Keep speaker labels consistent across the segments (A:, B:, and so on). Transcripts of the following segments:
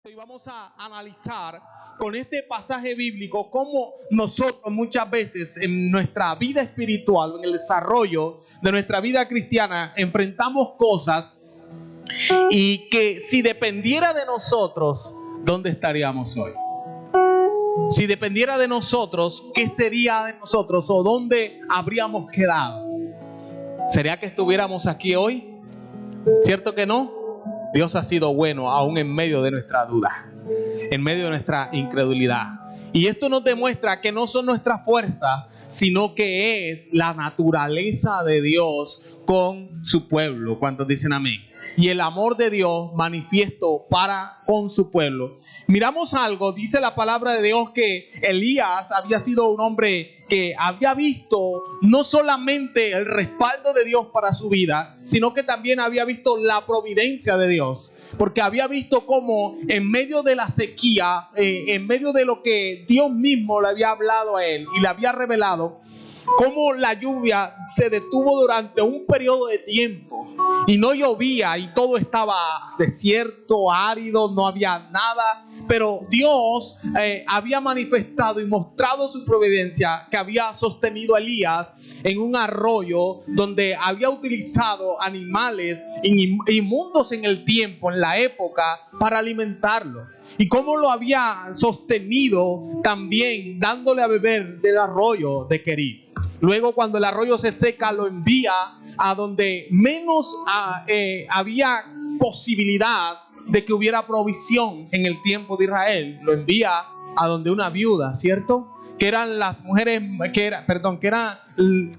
A: Y vamos a analizar con este pasaje bíblico cómo nosotros muchas veces en nuestra vida espiritual, en el desarrollo de nuestra vida cristiana, enfrentamos cosas y que si dependiera de nosotros, ¿dónde estaríamos hoy? Si dependiera de nosotros, ¿qué sería de nosotros o dónde habríamos quedado? ¿Sería que estuviéramos aquí hoy? ¿Cierto que no? Dios ha sido bueno aún en medio de nuestra duda, en medio de nuestra incredulidad. Y esto nos demuestra que no son nuestras fuerzas, sino que es la naturaleza de Dios con su pueblo. ¿Cuántos dicen amén? Y el amor de Dios manifiesto para con su pueblo. Miramos algo, dice la palabra de Dios que Elías había sido un hombre que había visto no solamente el respaldo de Dios para su vida, sino que también había visto la providencia de Dios. Porque había visto cómo en medio de la sequía, en medio de lo que Dios mismo le había hablado a él y le había revelado, cómo la lluvia se detuvo durante un periodo de tiempo y no llovía y todo estaba desierto, árido, no había nada. Pero Dios había manifestado y mostrado su providencia, que había sostenido a Elías en un arroyo donde había utilizado animales inmundos en el tiempo, en la época, para alimentarlo. Y cómo lo había sostenido también dándole a beber del arroyo de Querit. Luego, cuando el arroyo se seca, lo envía a donde menos había posibilidad de que hubiera provisión en el tiempo de Israel. Lo envía a donde una viuda, ¿cierto? Que eran las mujeres, que eran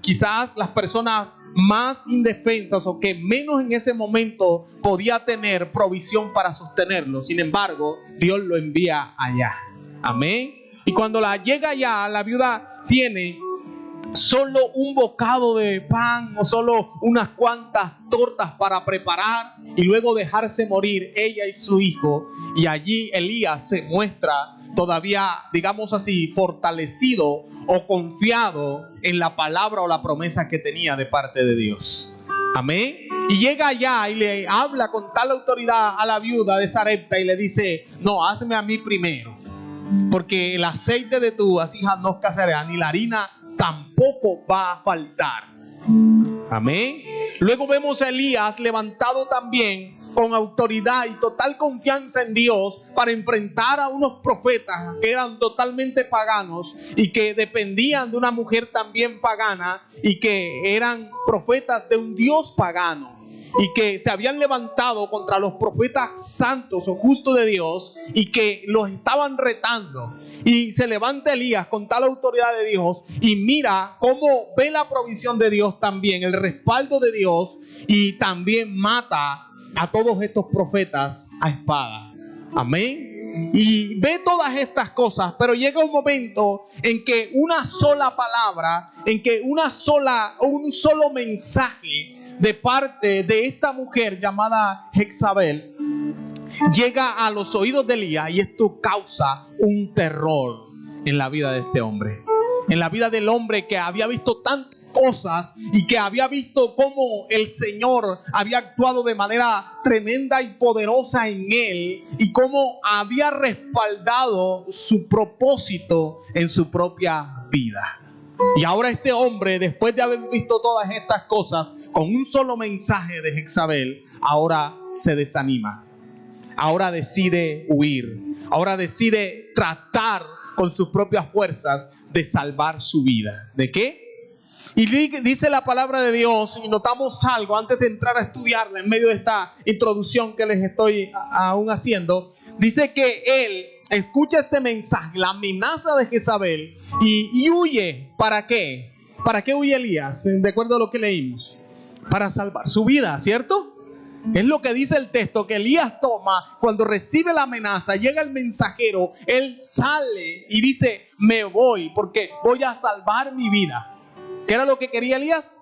A: quizás las personas más indefensas o que menos en ese momento podía tener provisión para sostenerlo. Sin embargo, Dios lo envía allá. Amén. Y cuando llega allá, la viuda tiene solo un bocado de pan o solo unas cuantas tortas para preparar y luego dejarse morir ella y su hijo. Y allí Elías se muestra todavía, digamos así, fortalecido o confiado en la palabra o la promesa que tenía de parte de Dios. Amén. Y llega allá y le habla con tal autoridad a la viuda de Sarepta y le dice: no, hazme a mí primero, porque el aceite de tu vasija no escaseará, ni la harina tampoco va a faltar. Amén. Luego vemos a Elías levantado también con autoridad y total confianza en Dios para enfrentar a unos profetas que eran totalmente paganos y que dependían de una mujer también pagana y que eran profetas de un Dios pagano y que se habían levantado contra los profetas santos o justos de Dios y que los estaban retando. Y se levanta Elías con tal autoridad de Dios y mira cómo ve la provisión de Dios también, el respaldo de Dios, y también mata a todos estos profetas a espada. Amén. Y ve todas estas cosas, pero llega un momento en que una sola palabra, en que un solo mensaje de parte de esta mujer llamada Jezabel llega a los oídos de Elías, y esto causa un terror en la vida de este hombre, en la vida del hombre que había visto tantas cosas y que había visto cómo el Señor había actuado de manera tremenda y poderosa en él y cómo había respaldado su propósito en su propia vida. Y ahora este hombre, después de haber visto todas estas cosas, con un solo mensaje de Jezabel, ahora se desanima. Ahora decide huir. Ahora decide tratar con sus propias fuerzas de salvar su vida. ¿De qué? Y dice la palabra de Dios, y notamos algo antes de entrar a estudiarla en medio de esta introducción que les estoy aún haciendo. Dice que él escucha este mensaje, la amenaza de Jezabel, y huye. ¿Para qué? ¿Para qué huye Elías? De acuerdo a lo que leímos. Para salvar su vida, ¿cierto? Es lo que dice el texto, que Elías toma cuando recibe la amenaza, llega el mensajero, él sale y dice: me voy porque voy a salvar mi vida. ¿Qué era lo que quería Elías?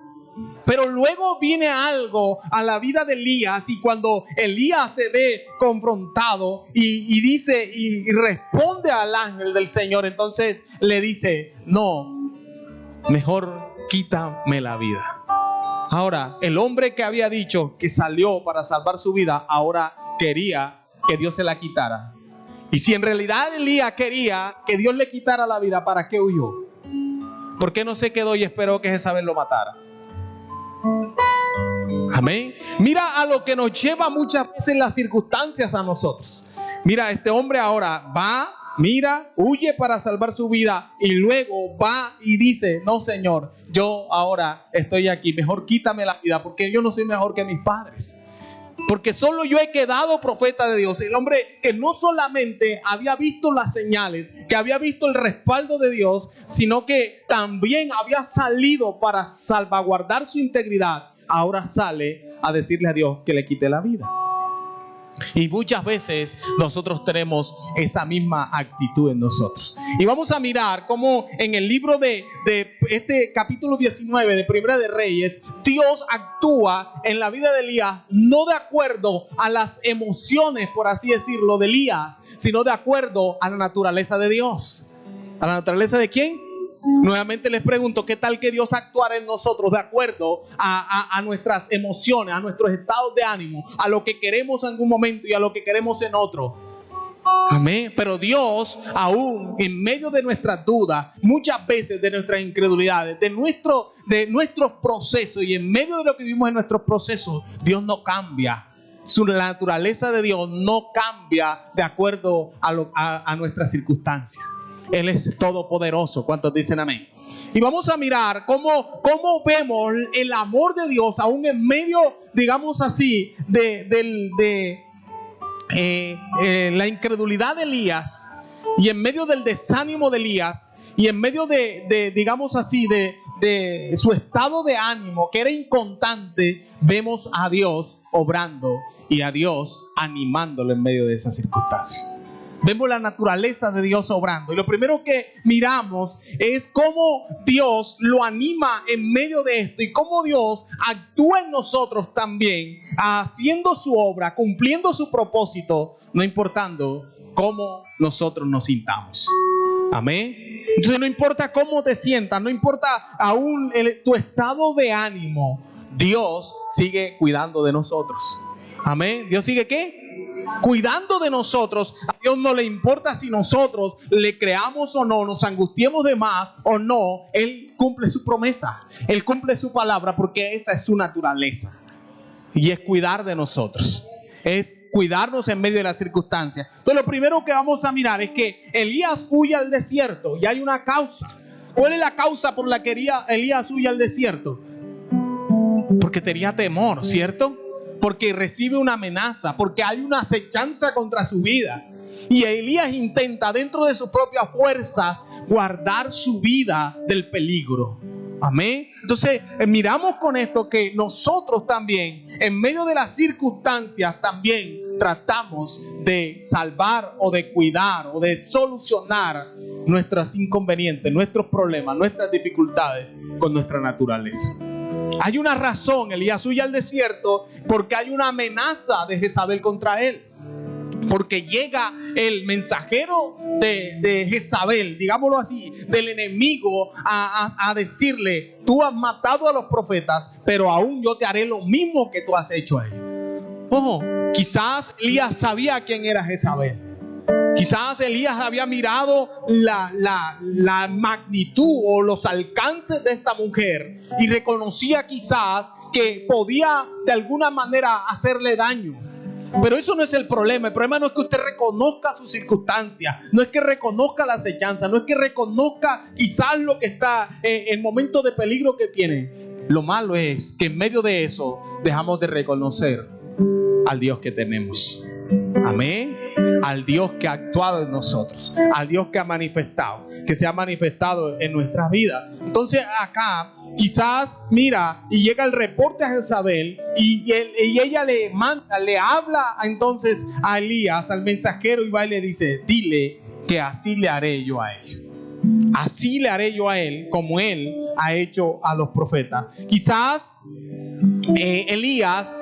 A: Pero luego viene algo a la vida de Elías, y cuando Elías se ve confrontado y dice y responde al ángel del Señor, entonces le dice: no, mejor quítame la vida. Ahora, el hombre que había dicho que salió para salvar su vida, ahora quería que Dios se la quitara. Y si en realidad Elías quería que Dios le quitara la vida, ¿para qué huyó? ¿Por qué no se quedó y esperó que Jezabel lo matara? Amén. Mira a lo que nos lleva muchas veces las circunstancias a nosotros. Mira, este hombre ahora va, mira, huye para salvar su vida y luego va y dice: no, Señor, yo ahora estoy aquí, mejor quítame la vida porque yo no soy mejor que mis padres. Porque solo yo he quedado profeta de Dios. El hombre que no solamente había visto las señales, que había visto el respaldo de Dios, sino que también había salido para salvaguardar su integridad, ahora sale a decirle a Dios que le quite la vida. Y muchas veces nosotros tenemos esa misma actitud en nosotros. Y vamos a mirar cómo en el libro de este capítulo 19 de Primera de Reyes, Dios actúa en la vida de Elías no de acuerdo a las emociones, por así decirlo, de Elías, sino de acuerdo a la naturaleza de Dios. ¿A la naturaleza de quién? Nuevamente les pregunto, ¿qué tal que Dios actuara en nosotros de acuerdo a nuestras emociones, a nuestros estados de ánimo, a lo que queremos en algún momento y a lo que queremos en otro? Amén. Pero Dios, aún en medio de nuestras dudas, muchas veces de nuestras incredulidades, de nuestros procesos y en medio de lo que vivimos en nuestros procesos, Dios no cambia. La naturaleza de Dios no cambia de acuerdo a nuestras circunstancias. Él es todopoderoso. ¿Cuántos dicen amén? Y vamos a mirar cómo vemos el amor de Dios aún en medio, digamos así, de la incredulidad de Elías, y en medio del desánimo de Elías, y en medio digamos así, de su estado de ánimo que era inconstante. Vemos a Dios obrando y a Dios animándolo en medio de esas circunstancias. Vemos la naturaleza de Dios obrando. Y lo primero que miramos es cómo Dios lo anima en medio de esto y cómo Dios actúa en nosotros también, haciendo su obra, cumpliendo su propósito, no importando cómo nosotros nos sintamos. Amén. Entonces no importa cómo te sientas, no importa aún tu estado de ánimo, Dios sigue cuidando de nosotros. Amén. ¿Dios sigue qué? Cuidando de nosotros. A Dios no le importa si nosotros le creamos o no, nos angustiemos de más o no. Él cumple su promesa, Él cumple su palabra, porque esa es su naturaleza. Y es cuidar de nosotros, es cuidarnos en medio de las circunstancias. Entonces lo primero que vamos a mirar es que Elías huye al desierto y hay una causa. ¿Cuál es la causa por la que Elías huye al desierto? Porque tenía temor, ¿cierto? Porque recibe una amenaza, porque hay una acechanza contra su vida. Y Elías intenta dentro de sus propias fuerzas guardar su vida del peligro. Amén. Entonces miramos con esto que nosotros también, en medio de las circunstancias, también tratamos de salvar o de cuidar o de solucionar nuestros inconvenientes, nuestros problemas, nuestras dificultades con nuestra naturaleza. Hay una razón. Elías huye al desierto porque hay una amenaza de Jezabel contra él. Porque llega el mensajero de Jezabel, digámoslo así, del enemigo, a decirle: tú has matado a los profetas, pero aún yo te haré lo mismo que tú has hecho a él. Ojo, quizás Elías sabía quién era Jezabel. Quizás Elías había mirado la magnitud o los alcances de esta mujer y reconocía quizás que podía de alguna manera hacerle daño. Pero eso no es el problema. El problema no es que usted reconozca sus circunstancias, no es que reconozca la acechanza, no es que reconozca quizás lo que está el momento de peligro que tiene. Lo malo es que en medio de eso dejamos de reconocer al Dios que tenemos. Amén. Al Dios que ha actuado en nosotros, al Dios que ha manifestado, que se ha manifestado en nuestras vidas. Entonces acá quizás mira y llega el reporte a Jezabel y ella le manda, le habla entonces a Elías, al mensajero, y va y le dice: dile que así le haré yo a él. Así le haré yo a él como él ha hecho a los profetas. Quizás Elías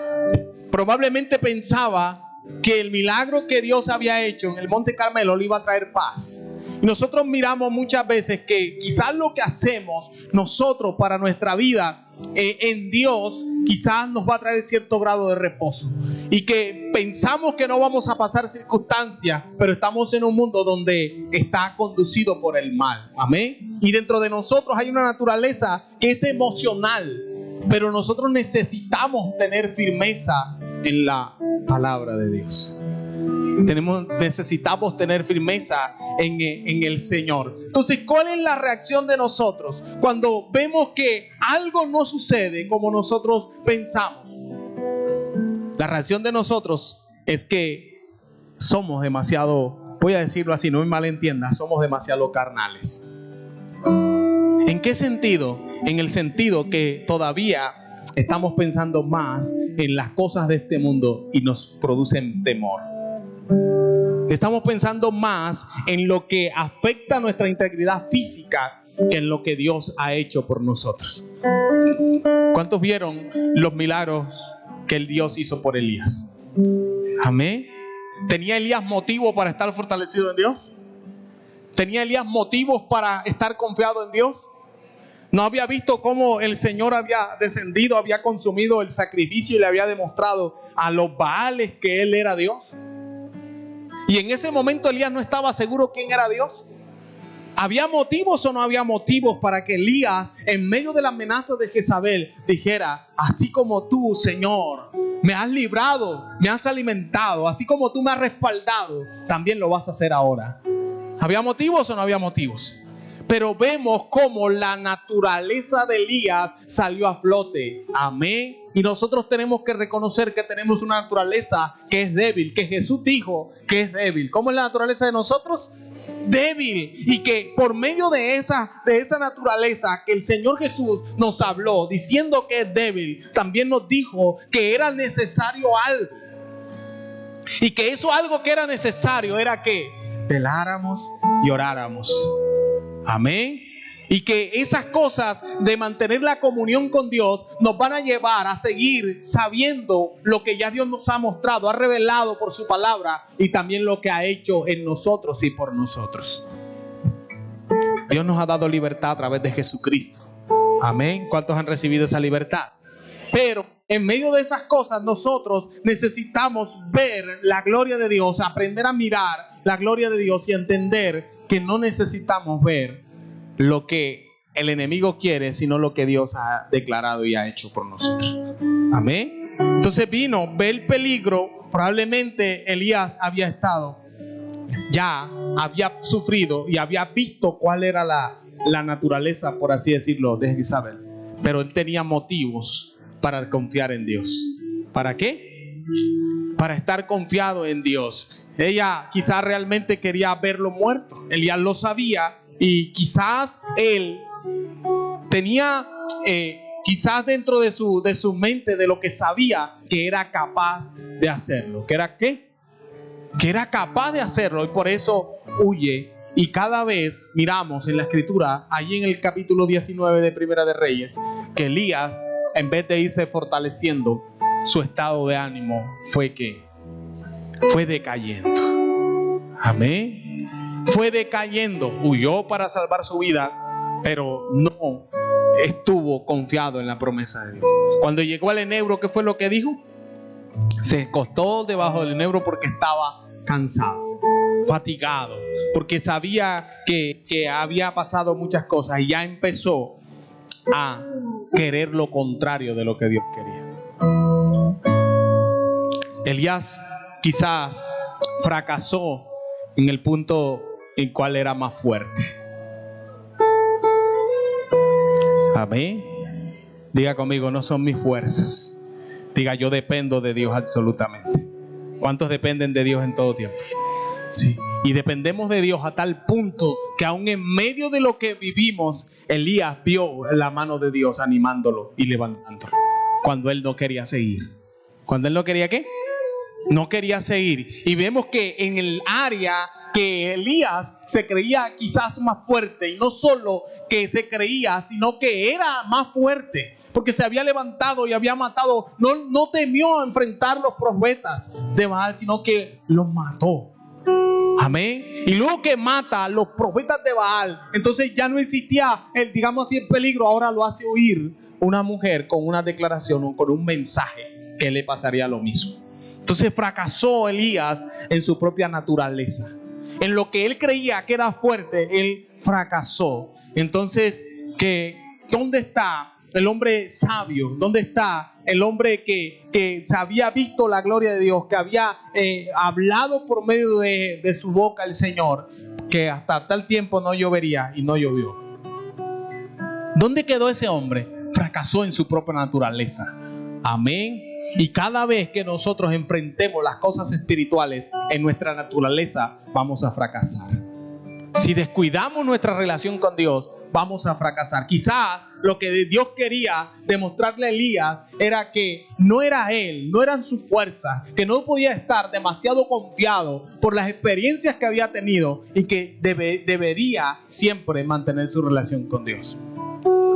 A: probablemente pensaba que el milagro que Dios había hecho en el Monte Carmelo le iba a traer paz. Y nosotros miramos muchas veces que quizás lo que hacemos nosotros para nuestra vida en Dios quizás nos va a traer cierto grado de reposo. y que pensamos que no vamos a pasar circunstancias, pero estamos en un mundo donde está conducido por el mal. Amén. Y dentro de nosotros hay una naturaleza que es emocional, pero nosotros necesitamos tener firmeza en la palabra de Dios. Necesitamos tener firmeza en el Señor. Entonces, ¿cuál es la reacción de nosotros cuando vemos que algo no sucede como nosotros pensamos? La reacción de nosotros es que somos demasiado, voy a decirlo así, no me malentiendas, somos demasiado carnales. ¿En qué sentido? En el sentido que todavía estamos pensando más en las cosas de este mundo y nos producen temor. Estamos pensando más en lo que afecta nuestra integridad física que en lo que Dios ha hecho por nosotros. ¿Cuántos vieron los milagros que el Dios hizo por Elías? Amén. ¿Tenía Elías motivo para estar fortalecido en Dios? ¿Tenía Elías motivos para estar confiado en Dios? ¿No había visto cómo el Señor había descendido, había consumido el sacrificio y le había demostrado a los Baales que Él era Dios? Y en ese momento Elías no estaba seguro quién era Dios. ¿Había motivos o no había motivos para que Elías, en medio de la amenaza de Jezabel, dijera: así como tú, Señor, me has librado, me has alimentado, así como tú me has respaldado, también lo vas a hacer ahora? ¿Había motivos o no había motivos? Pero vemos cómo la naturaleza de Elías salió a flote. Amén. Y nosotros tenemos que reconocer que tenemos una naturaleza que es débil, que Jesús dijo que es débil. ¿Cómo es la naturaleza de nosotros? Débil. Y que por medio de esa naturaleza que el Señor Jesús nos habló, diciendo que es débil, también nos dijo que era necesario algo. Y que eso algo que era necesario era que veláramos y oráramos. Amén. Y que esas cosas de mantener la comunión con Dios nos van a llevar a seguir sabiendo lo que ya Dios nos ha mostrado, ha revelado por su palabra, y también lo que ha hecho en nosotros y por nosotros. Dios nos ha dado libertad a través de Jesucristo. Amén. ¿Cuántos han recibido esa libertad? Pero en medio de esas cosas nosotros necesitamos ver la gloria de Dios, aprender a mirar la gloria de Dios y entender que no necesitamos ver lo que el enemigo quiere, sino lo que Dios ha declarado y ha hecho por nosotros. Amén. Entonces ve el peligro. Probablemente Elías había estado, ya había sufrido y había visto cuál era la naturaleza, por así decirlo, de Jezabel. Pero él tenía motivos para confiar en Dios. ¿Para qué? Para estar confiado en Dios. Ella quizás realmente quería verlo muerto. Elías lo sabía y quizás él tenía, quizás dentro de su mente, de lo que sabía, que era capaz de hacerlo. ¿Que era qué? Que era capaz de hacerlo, y por eso huye. Y cada vez miramos en la escritura, allí en el capítulo 19 de Primera de Reyes, que Elías, en vez de irse fortaleciendo, su estado de ánimo fue decayendo. Amén. Fue decayendo. Huyó para salvar su vida, pero no estuvo confiado en la promesa de Dios. Cuando llegó al enebro, ¿qué fue lo que dijo? Se acostó debajo del enebro porque estaba cansado, fatigado, porque sabía que había pasado muchas cosas, y ya empezó a querer lo contrario de lo que Dios quería. Elías quizás fracasó en el punto en cual era más fuerte. Amén. Diga conmigo: no son mis fuerzas. Diga: yo dependo de Dios absolutamente. ¿Cuántos dependen de Dios en todo tiempo? Sí. Y dependemos de Dios a tal punto que aún en medio de lo que vivimos, Elías vio la mano de Dios animándolo y levantándolo cuando él no quería seguir. ¿Cuando él no quería qué? No quería seguir. Y vemos que en el área que Elías se creía quizás más fuerte, y no solo que se creía, sino que era más fuerte, porque se había levantado y había matado. No temió enfrentar los profetas de Baal, sino que los mató. Amén. Y luego que mata a los profetas de Baal, entonces ya no existía digamos así, el peligro. Ahora lo hace huir una mujer con una declaración o con un mensaje que le pasaría lo mismo. Entonces fracasó Elías en su propia naturaleza. En lo que él creía que era fuerte, él fracasó. Entonces, ¿dónde está el hombre sabio? ¿Dónde está el hombre que se había visto la gloria de Dios, que había hablado por medio de su boca el Señor, que hasta tal tiempo no llovería y no llovió? ¿Dónde quedó ese hombre? Fracasó en su propia naturaleza. Amén. Y cada vez que nosotros enfrentemos las cosas espirituales en nuestra naturaleza, vamos a fracasar. Si descuidamos nuestra relación con Dios, vamos a fracasar. Quizás lo que Dios quería demostrarle a Elías era que no era él, no eran sus fuerzas, que no podía estar demasiado confiado por las experiencias que había tenido y que debería siempre mantener su relación con Dios.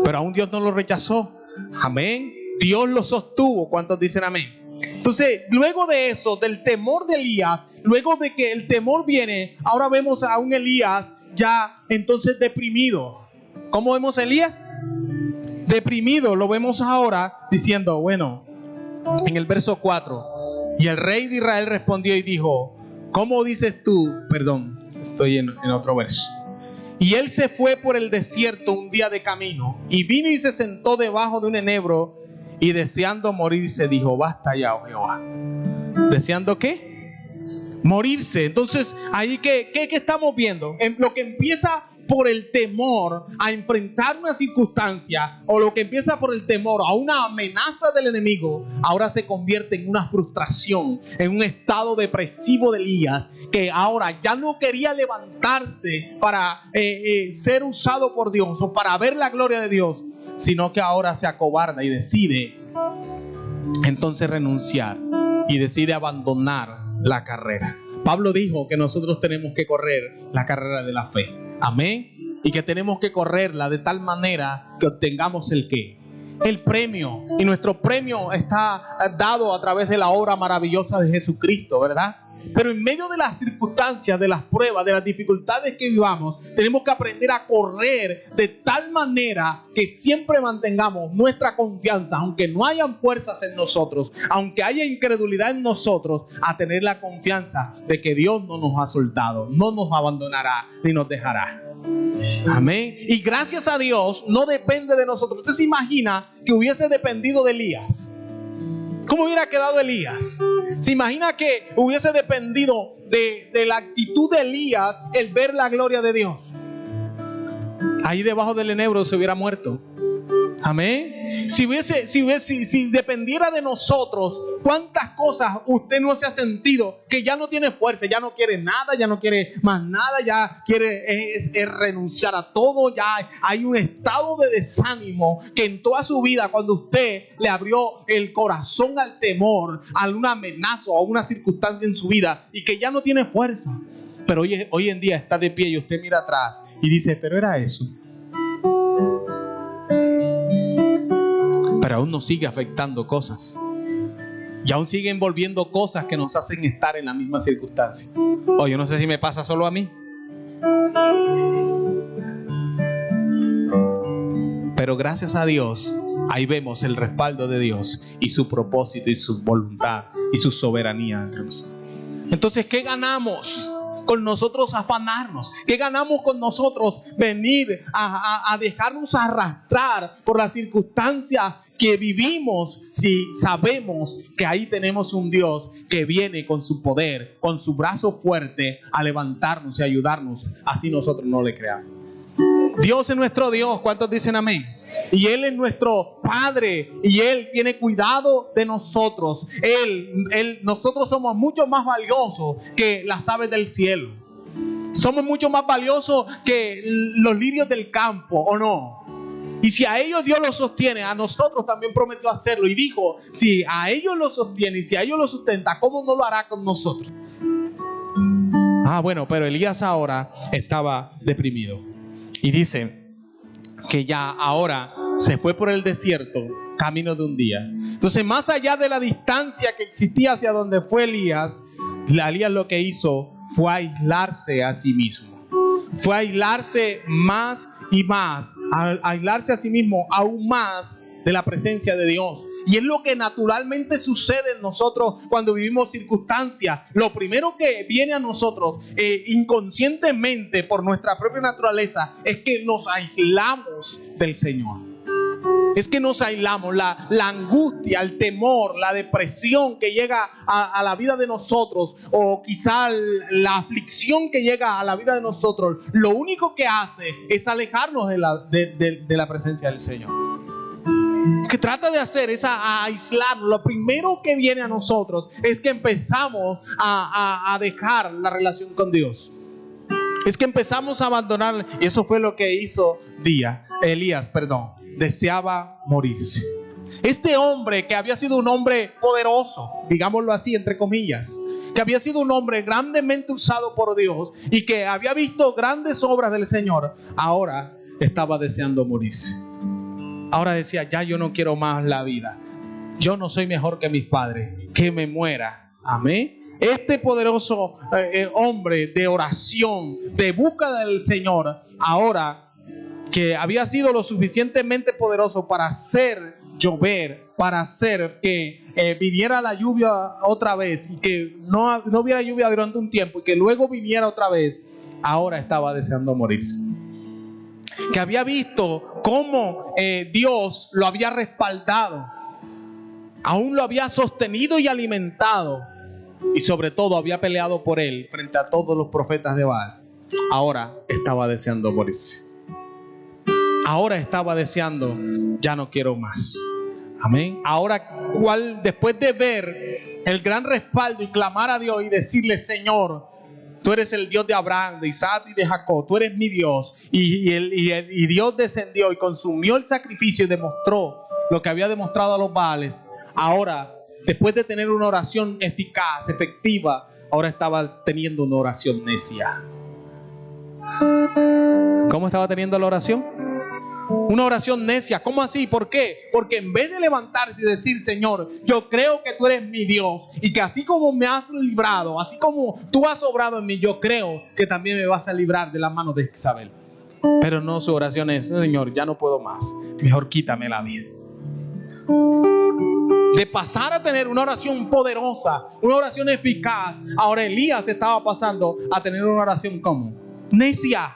A: Pero aún Dios no lo rechazó. Amén. Dios lo sostuvo. ¿Cuántos dicen amén? Entonces, luego de eso, del temor de Elías, luego de que el temor viene, ahora vemos a un Elías ya entonces deprimido. ¿Cómo vemos a Elías? Deprimido. Lo vemos ahora diciendo, bueno, en el verso 4, y el rey de Israel respondió y dijo, ¿cómo dices tú? Perdón, estoy en otro verso. Y él se fue por el desierto un día de camino, y vino y se sentó debajo de un enebro, y deseando morirse, dijo, basta ya, oh Jehová. ¿Deseando qué? Morirse. Entonces, ahí ¿qué estamos viendo? En lo que empieza por el temor a enfrentar una circunstancia, o lo que empieza por el temor a una amenaza del enemigo, ahora se convierte en una frustración, en un estado depresivo de Elías, que ahora ya no quería levantarse para ser usado por Dios o para ver la gloria de Dios, sino que ahora se acobarda y decide entonces renunciar y decide abandonar la carrera. Pablo dijo que nosotros tenemos que correr la carrera de la fe. Amén. Y que tenemos que correrla de tal manera que obtengamos el ¿qué? El premio. Y nuestro premio está dado a través de la obra maravillosa de Jesucristo, ¿verdad? Pero en medio de las circunstancias, de las pruebas, de las dificultades que vivamos, tenemos que aprender a correr de tal manera que siempre mantengamos nuestra confianza, aunque no hayan fuerzas en nosotros, aunque haya incredulidad en nosotros, a tener la confianza de que Dios no nos ha soltado, no nos abandonará ni nos dejará. Amén. Y gracias a Dios no depende de nosotros. ¿Usted se imagina que hubiese dependido de Elías? ¿Cómo hubiera quedado Elías? ¿Se imagina que hubiese dependido de la actitud de Elías el ver la gloria de Dios? Ahí debajo del enebro se hubiera muerto. Amén. Si dependiera de nosotros, ¿cuántas cosas usted no se ha sentido que ya no tiene fuerza, ya no quiere nada, ya no quiere más nada, ya quiere renunciar a todo? Ya hay un estado de desánimo que en toda su vida, cuando usted le abrió el corazón al temor, a alguna amenaza o a una circunstancia en su vida, y que ya no tiene fuerza, pero hoy en día está de pie y usted mira atrás y dice, pero era eso. Pero aún nos sigue afectando cosas. Y aún sigue envolviendo cosas que nos hacen estar en la misma circunstancia. Oh, yo no sé si me pasa solo a mí. Pero gracias a Dios, ahí vemos el respaldo de Dios y su propósito y su voluntad y su soberanía entre nosotros. Entonces, ¿qué ganamos con nosotros afanarnos? ¿Qué ganamos con nosotros venir a dejarnos arrastrar por las circunstancias que vivimos, si sabemos que ahí tenemos un Dios que viene con su poder, con su brazo fuerte a levantarnos y ayudarnos, así nosotros no le creamos? Dios es nuestro Dios. ¿Cuántos dicen amén? Y Él es nuestro Padre y Él tiene cuidado de nosotros. Nosotros somos mucho más valiosos que las aves del cielo. Somos mucho más valiosos que los lirios del campo, ¿o no? Y si a ellos Dios los sostiene, a nosotros también prometió hacerlo. Y dijo, si a ellos los sostiene y si a ellos los sustenta, ¿cómo no lo hará con nosotros? Bueno, pero Elías ahora estaba deprimido. Y dice que ya ahora se fue por el desierto camino de un día. Entonces, más allá de la distancia que existía hacia donde fue Elías lo que hizo fue aislarse a sí mismo. Fue aislarse más y más, a aislarse a sí mismo aún más de la presencia de Dios. Y es lo que naturalmente sucede en nosotros cuando vivimos circunstancias. Lo primero que viene a nosotros inconscientemente por nuestra propia naturaleza es que nos aislamos del Señor. Es que nos aislamos, la angustia, el temor, la depresión que llega a la vida de nosotros, o quizá la aflicción que llega a la vida de nosotros, lo único que hace es alejarnos de la presencia del Señor. Que trata de hacer es aislarnos. Lo primero que viene a nosotros es que empezamos a dejar la relación con Dios. Es que empezamos a abandonar, y eso fue lo que hizo Elías. Deseaba morirse. Este hombre que había sido un hombre poderoso, digámoslo así, entre comillas, que había sido un hombre grandemente usado por Dios y que había visto grandes obras del Señor, ahora estaba deseando morirse. Ahora decía, ya yo no quiero más la vida. Yo no soy mejor que mis padres. Que me muera. Amén. Este poderoso hombre de oración, de búsqueda del Señor, ahora que había sido lo suficientemente poderoso para hacer llover, para hacer que viniera la lluvia otra vez y que no hubiera lluvia durante un tiempo y que luego viniera otra vez, ahora estaba deseando morirse. Que había visto cómo Dios lo había respaldado, aún lo había sostenido y alimentado, y sobre todo había peleado por él frente a todos los profetas de Baal. Ahora estaba deseando morirse. Ahora estaba deseando, ya no quiero más. Amén. Ahora, después de ver el gran respaldo y clamar a Dios y decirle, Señor, tú eres el Dios de Abraham, de Isaac y de Jacob, tú eres mi Dios. Y Dios descendió y consumió el sacrificio y demostró lo que había demostrado a los Baales. Ahora, después de tener una oración eficaz, efectiva, ahora estaba teniendo una oración necia. ¿Cómo estaba teniendo la oración? Una oración necia. ¿Cómo así? ¿Por qué? Porque en vez de levantarse y decir, Señor, yo creo que tú eres mi Dios y que así como me has librado, así como tú has obrado en mí, yo creo que también me vas a librar de las manos de Jezabel. Pero no, su oración es, Señor, ya no puedo más, mejor quítame la vida. De pasar a tener una oración poderosa, una oración eficaz, ahora Elías estaba pasando a tener una oración como necia.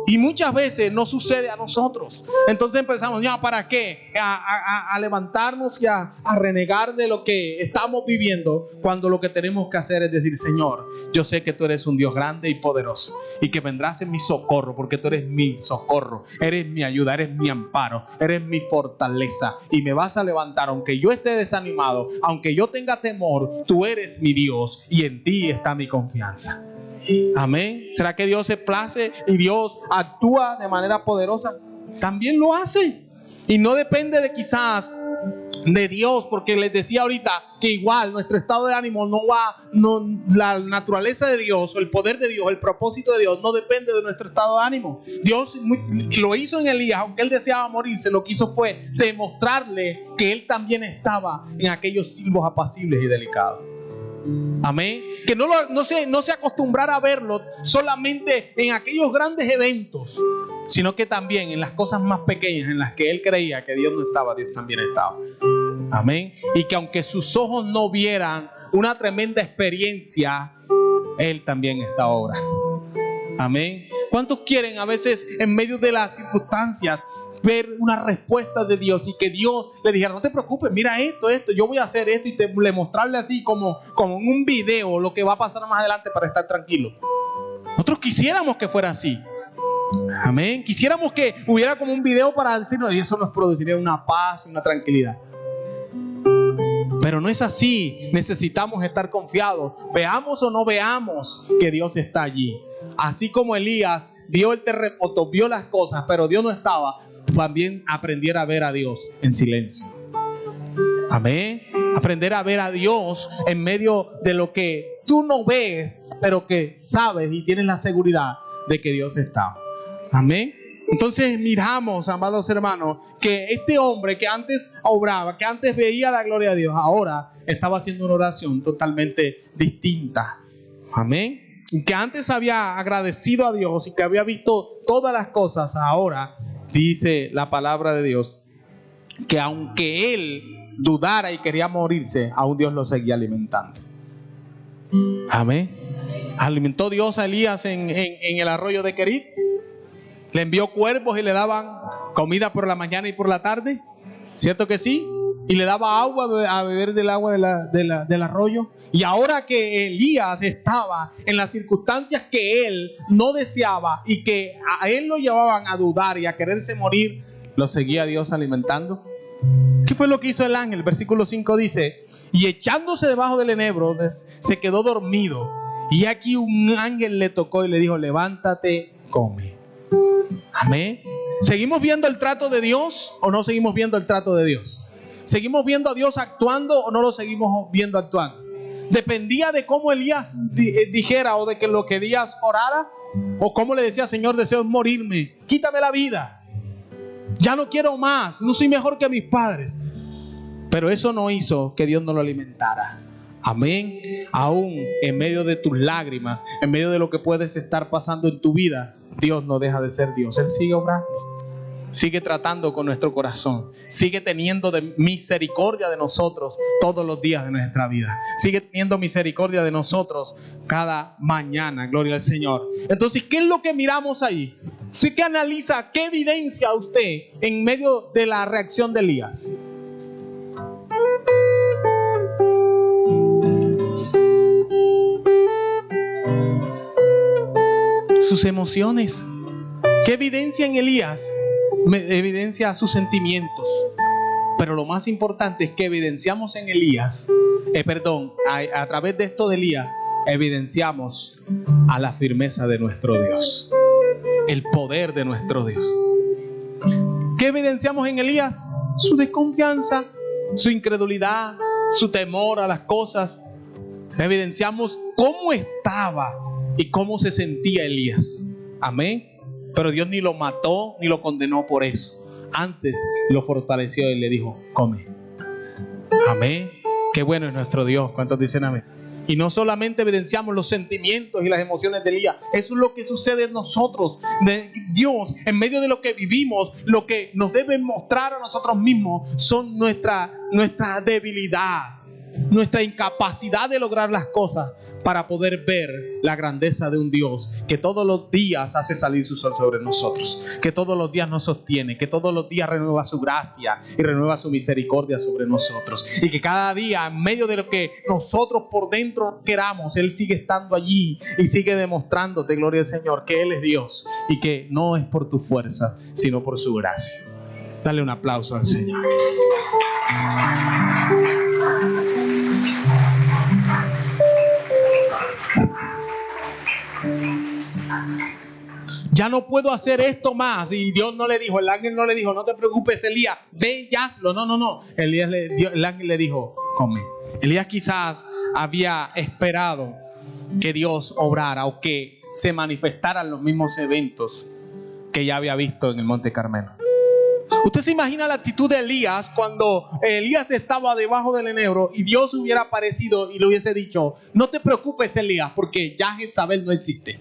A: Y muchas veces no sucede a nosotros. Entonces empezamos, ¿ya para qué? A levantarnos y a renegar de lo que estamos viviendo, cuando lo que tenemos que hacer es decir, Señor, yo sé que tú eres un Dios grande y poderoso y que vendrás en mi socorro, porque tú eres mi socorro, eres mi ayuda, eres mi amparo, eres mi fortaleza y me vas a levantar aunque yo esté desanimado, aunque yo tenga temor, tú eres mi Dios y en ti está mi confianza. Amén. ¿Será que Dios se place y Dios actúa de manera poderosa? También lo hace. Y no depende de quizás de Dios, porque les decía ahorita que igual nuestro estado de ánimo la naturaleza de Dios, o el poder de Dios, el propósito de Dios no depende de nuestro estado de ánimo. Dios lo hizo en Elías, aunque él deseaba morirse, lo que hizo fue demostrarle que él también estaba en aquellos silbos apacibles y delicados. Amén. Que no se acostumbrara a verlo solamente en aquellos grandes eventos, sino que también en las cosas más pequeñas en las que él creía que Dios no estaba, Dios también estaba. Amén. Y que aunque sus ojos no vieran una tremenda experiencia, él también estaba orando. Amén. ¿Cuántos quieren a veces en medio de las circunstancias ver una respuesta de Dios y que Dios le dijera, no te preocupes, mira esto, yo voy a hacer esto, y le mostrarle así como en un video lo que va a pasar más adelante para estar tranquilo? Nosotros quisiéramos que fuera así. Amén. Quisiéramos que hubiera como un video para decirnos, y eso nos produciría una paz, una tranquilidad. Pero no es así. Necesitamos estar confiados. Veamos o no veamos que Dios está allí. Así como Elías vio el terremoto, vio las cosas, pero Dios no estaba, también aprendiera a ver a Dios en silencio. Amén. Aprender a ver a Dios en medio de lo que tú no ves, pero que sabes y tienes la seguridad de que Dios está. Amén. Entonces miramos, amados hermanos, que este hombre que antes obraba, que antes veía la gloria de Dios, ahora estaba haciendo una oración totalmente distinta. Amén. Que antes había agradecido a Dios y que había visto todas las cosas, ahora dice la palabra de Dios que aunque él dudara y quería morirse, aún Dios lo seguía alimentando. Amén. Alimentó Dios a Elías en el arroyo de Querit. Le envió cuervos y le daban comida por la mañana y por la tarde. ¿Cierto que sí? Y le daba agua a beber del agua del arroyo. Y ahora que Elías estaba en las circunstancias que él no deseaba y que a él lo llevaban a dudar y a quererse morir, lo seguía Dios alimentando. ¿Qué fue lo que hizo el ángel? Versículo 5 dice: y echándose debajo del enebro, se quedó dormido. Y aquí un ángel le tocó y le dijo: levántate, come. Amén. ¿Seguimos viendo el trato de Dios o no seguimos viendo el trato de Dios? ¿Seguimos viendo a Dios actuando o no lo seguimos viendo actuando? ¿Dependía de cómo Elías dijera o de que lo que Elías orara? ¿O cómo le decía: Señor, deseo morirme, quítame la vida, ya no quiero más, no soy mejor que mis padres? Pero eso no hizo que Dios no lo alimentara. Amén. Aún en medio de tus lágrimas, en medio de lo que puedes estar pasando en tu vida, Dios no deja de ser Dios. Él sigue obrando, sigue tratando con nuestro corazón, sigue teniendo misericordia de nosotros todos los días de nuestra vida, sigue teniendo misericordia de nosotros cada mañana. Gloria al Señor. Entonces, ¿qué es lo que miramos ahí? Sí, que analiza, ¿qué evidencia usted en medio de la reacción de Elías? Sus emociones. ¿Qué evidencia en Elías? Evidencia sus sentimientos. Pero lo más importante es que evidenciamos en Elías, a través de esto de Elías, evidenciamos a la firmeza de nuestro Dios, el poder de nuestro Dios. ¿Qué evidenciamos en Elías? Su desconfianza, su incredulidad, su temor a las cosas. Evidenciamos cómo estaba y cómo se sentía Elías. Amén. Pero Dios ni lo mató ni lo condenó por eso. Antes lo fortaleció y le dijo: come. Amén. Qué bueno es nuestro Dios. ¿Cuántos dicen amén? Y no solamente evidenciamos los sentimientos y las emociones de Elías. Eso es lo que sucede en nosotros. Dios, en medio de lo que vivimos, lo que nos debe mostrar a nosotros mismos son nuestra debilidad, nuestra incapacidad de lograr las cosas, para poder ver la grandeza de un Dios que todos los días hace salir su sol sobre nosotros, que todos los días nos sostiene, que todos los días renueva su gracia y renueva su misericordia sobre nosotros, y que cada día, en medio de lo que nosotros por dentro queramos, Él sigue estando allí y sigue demostrándote, gloria al Señor, que Él es Dios y que no es por tu fuerza, sino por su gracia. Dale un aplauso al Señor. Ya no puedo hacer esto más. Y Dios no le dijo, el ángel no le dijo: no te preocupes, Elías, ve y hazlo. No. El ángel le dijo: come. Elías quizás había esperado que Dios obrara o que se manifestaran los mismos eventos que ya había visto en el Monte Carmelo. Usted se imagina la actitud de Elías cuando Elías estaba debajo del enebro y Dios hubiera aparecido y le hubiese dicho: no te preocupes, Elías, porque ya Jezabel no existe.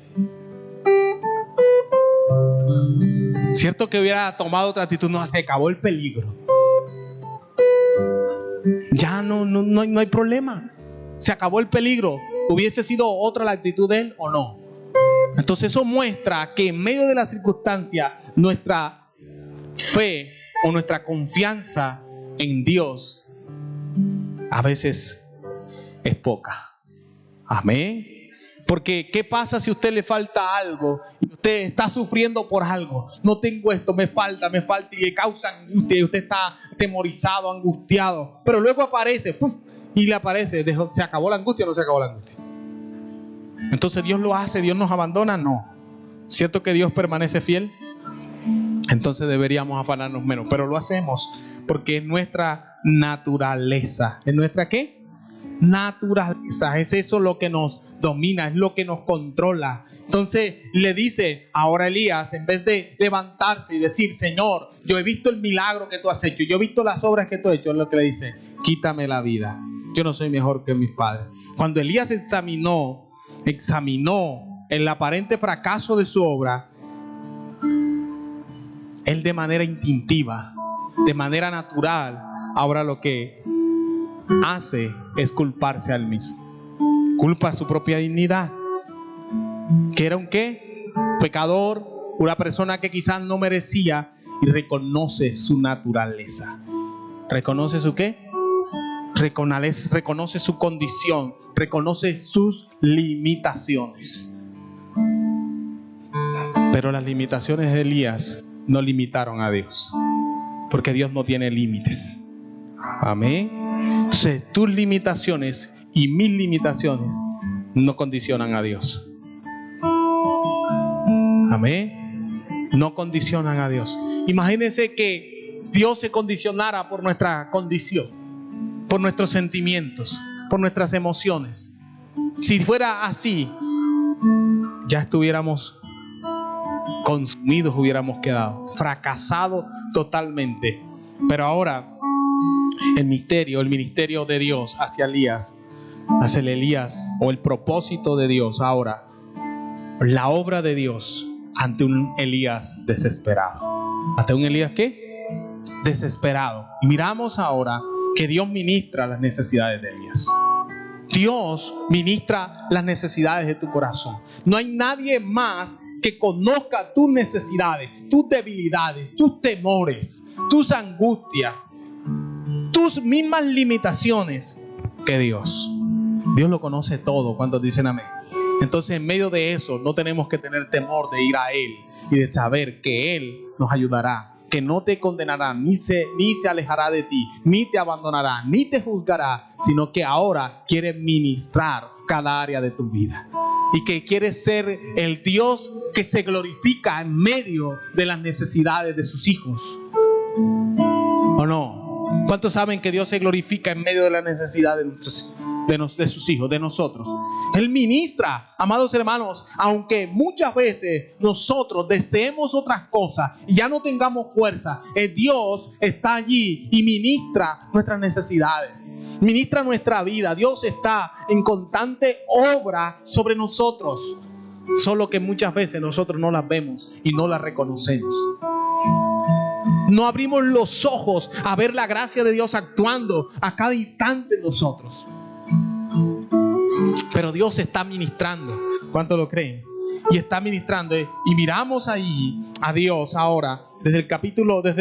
A: Cierto que hubiera tomado otra actitud. No, se acabó el peligro. Ya no hay problema. Se acabó el peligro. ¿Hubiese sido otra la actitud de él o no? Entonces eso muestra que en medio de la circunstancia, nuestra fe o nuestra confianza en Dios a veces es poca. Amén. Porque ¿qué pasa si a usted le falta algo y usted está sufriendo por algo? No tengo esto, me falta y le causa angustia y usted está atemorizado, angustiado. Pero luego aparece, y le aparece. ¿Se acabó la angustia o no se acabó la angustia? Entonces Dios lo hace, Dios nos abandona, no. ¿Cierto que Dios permanece fiel? Entonces deberíamos afanarnos menos, pero lo hacemos porque es nuestra naturaleza. ¿Es nuestra qué? Naturaleza. Es eso lo que nos domina, es lo que nos controla. Entonces le dice ahora Elías, en vez de levantarse y decir: Señor, yo he visto el milagro que tú has hecho, yo he visto las obras que tú has hecho, es lo que le dice: quítame la vida, yo no soy mejor que mis padres. Cuando Elías examinó el aparente fracaso de su obra, él de manera instintiva, de manera natural, ahora lo que hace es culparse a él mismo. Culpa su propia dignidad. ¿Que era un qué? Pecador, una persona que quizás no merecía, y reconoce su naturaleza. ¿Reconoce su qué? Reconoce su condición, reconoce sus limitaciones. Pero las limitaciones de Elías no limitaron a Dios, porque Dios no tiene límites. Amén. Entonces, tus limitaciones y mis limitaciones no condicionan a Dios. Amén. No condicionan a Dios. Imagínense que Dios se condicionara por nuestra condición, por nuestros sentimientos, por nuestras emociones. Si fuera así, ya estuviéramos consumidos, hubiéramos quedado fracasados totalmente. Pero ahora el ministerio de Dios hacia Elías, hacia el Elías, o el propósito de Dios ahora, la obra de Dios ante un Elías desesperado. ¿Ante un Elías qué? Desesperado. Y miramos ahora que Dios ministra las necesidades de Elías. Dios ministra las necesidades de tu corazón. No hay nadie más que conozca tus necesidades, tus debilidades, tus temores, tus angustias, tus mismas limitaciones que Dios. Dios lo conoce todo. ¿Cuántos dicen amén? Entonces, en medio de eso, no tenemos que tener temor de ir a Él y de saber que Él nos ayudará, que no te condenará, ni se alejará de ti, ni te abandonará, ni te juzgará, sino que ahora quiere ministrar cada área de tu vida. Y que quiere ser el Dios que se glorifica en medio de las necesidades de sus hijos. ¿O no? ¿Cuántos saben que Dios se glorifica en medio de las necesidades de sus hijos, de nosotros? Él ministra, amados hermanos, aunque muchas veces nosotros deseemos otras cosas y ya no tengamos fuerza, Dios está allí y ministra nuestras necesidades, ministra nuestra vida. Dios está en constante obra sobre nosotros, solo que muchas veces nosotros no las vemos y no las reconocemos. No abrimos los ojos a ver la gracia de Dios actuando a cada instante en nosotros. Pero Dios está ministrando. ¿Cuánto lo creen? Y está ministrando. Y miramos ahí a Dios ahora, desde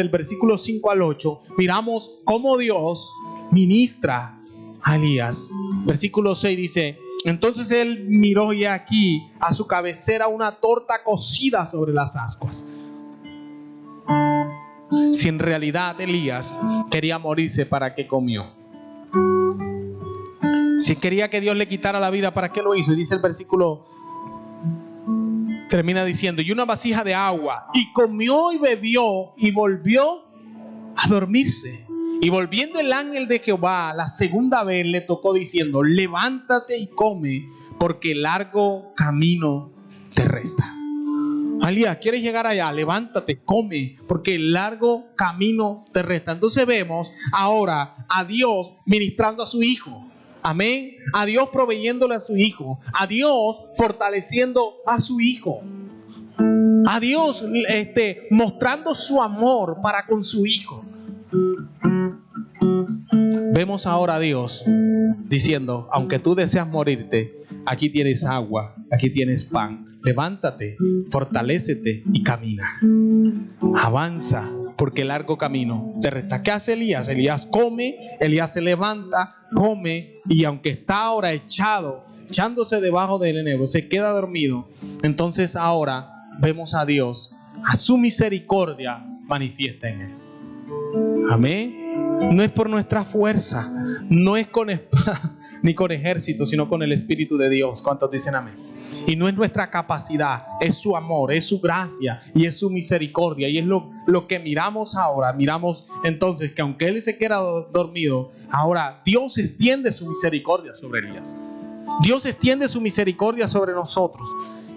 A: el versículo 5 al 8, miramos cómo Dios ministra a Elías. Versículo 6 dice: entonces él miró y aquí a su cabecera una torta cocida sobre las ascuas. Si en realidad Elías quería morirse, ¿para qué comió? Si quería que Dios le quitara la vida, ¿para qué lo hizo? Y dice el versículo, termina diciendo: y una vasija de agua, y comió y bebió, y volvió a dormirse. Y volviendo el ángel de Jehová la segunda vez le tocó diciendo: levántate y come, porque largo camino te resta. Elías, ¿quieres llegar allá? Levántate, come, porque largo camino te resta. Entonces vemos ahora a Dios ministrando a su hijo. Amén. A Dios proveyéndole a su hijo. A Dios fortaleciendo a su hijo. A Dios mostrando su amor para con su hijo. Vemos ahora a Dios diciendo: aunque tú deseas morirte, aquí tienes agua, aquí tienes pan. Levántate, fortalécete y camina. Avanza, porque el largo camino te resta. ¿Qué hace Elías? Elías come, Elías se levanta, come, y aunque está ahora echándose debajo del enebro, se queda dormido. Entonces ahora vemos a Dios, a su misericordia manifiesta en él. Amén. No es por nuestra fuerza, no es con espada ni con ejército, sino con el Espíritu de Dios. ¿Cuántos dicen amén? Y no es nuestra capacidad, es su amor, es su gracia y es su misericordia. Y es lo que miramos ahora. Miramos entonces que aunque él se queda dormido, ahora Dios extiende su misericordia sobre Elías. Dios extiende su misericordia sobre nosotros.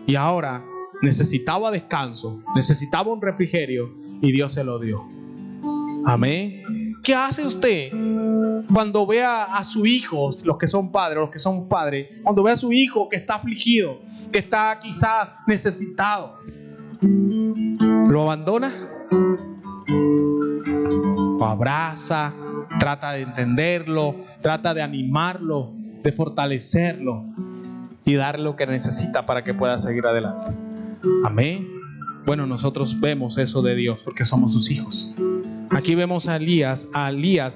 A: Y ahora necesitaba descanso, necesitaba un refrigerio, y Dios se lo dio. Amén. ¿Qué hace usted cuando vea a su hijo, los que son padres, cuando ve a su hijo que está afligido, que está quizás necesitado? ¿Lo abandona? ¿Lo abraza? Trata de entenderlo, trata de animarlo, de fortalecerlo y darle lo que necesita para que pueda seguir adelante. Amén. Bueno, nosotros vemos eso de Dios porque somos sus hijos. Aquí vemos a Elías